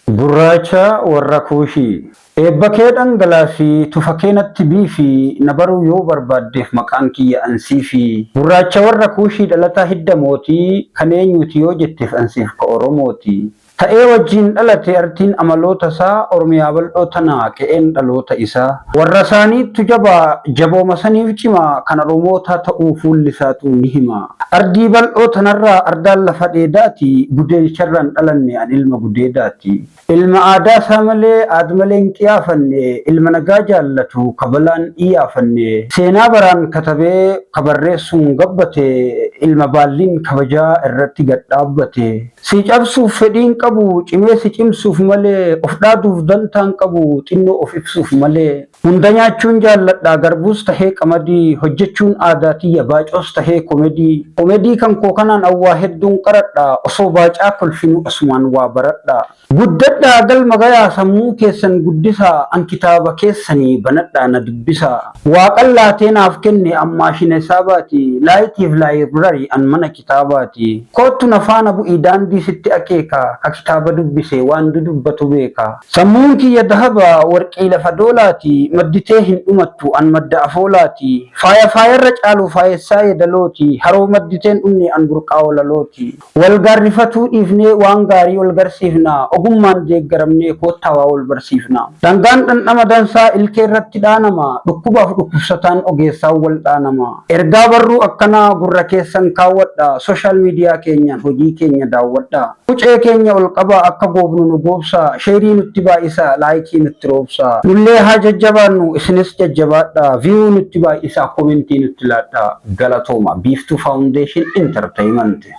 Gurraacha warra kuushii. Eebba kee dhangalaasii tufa kee natti biifi na baruu yoo barbaaddeef maqaan kiyya ansiifi. Gurraacha warra kuushii dhalataa hidda mootii kan eenyuti yoo jetteef ansiif ka Oromooti. Ta'ee wajjin dhalate artiin amaloota isaa Oromiyaa bal'oo tanaa qe'een dhaloota isaa. Warra isaaniittu jabaa jabooma saniif cimaa kan Oromootaa ta'uu fuulli isaatu ni hima. Ardii bal'oo tanarraa ardaan lafa dheedaati gudeelcharraan dhalanne an ilma gudeedaati. Ilma aadaa isaa malee aadmalee hin xiyaafanne ilma nagaa jaallatu kabalaan iyaafanne seenaa baraan katabee kabarreessuun gabbate ilma baalliin kabajaa irratti gadhaabbate. Si cabsuuf fedhiin qabu cimee si cimsuuf malee of dhaaduuf dantaan qabu xinnoo of ibsuuf malee. Hunda nyaachuun jaalladha garbuus tahee qamadii hojjechuun aadaatiyya baacoos tahee komedii. Komedii kan koo kanaan awwaa hedduun qaradha osoo baacaa kolfinuu asumaan waa baradha. Guddadhaa galma gayaa sammuu keessan guddisaa an kitaaba keessanii banadhaa na dubbisaa. Waaqan laatee naaf kenne ammaashina isaa baati laayitiif laayibrarii an mana kitaabaati. Kootu na faana bu'ii daandii sitti akeeka ka kitaaba dubbise waan dudubbatu beeka. Sammuun kiyya dahaba warqii lafa doolaati madditee hin dhumattu an madda afoolaati. Faayarra caalu faayessaa yedalooti haroo madditeen dhumne an burqaa walalooti. Wal gaarrifatuu dhiifnee waan gaarii wal garsiifna ogummaan deeggaramnee koottaawaa wal barsiifna. Dangaan dhandhama dansaa ilkee irratti dhaanama dhukkubaaf dhukkubsataan ogeessaan wal dhaanama. Ergaa barruu akkanaa gurra keessan kaawwadha sooshaal miidiyaa keenyaan hojii keenya daawwadha. Qucee keenya ol qabaa akka goobnu nu goobsa sheerii nutti baay'isa laayikii nutti roobsa. Nullee haa jajjabaannu isinis jajjabaadha viiyuu nutti baay'isa koomentii nutti laadha. Galatooma Biiftuu Faawundeeshin Intarteeyimenti.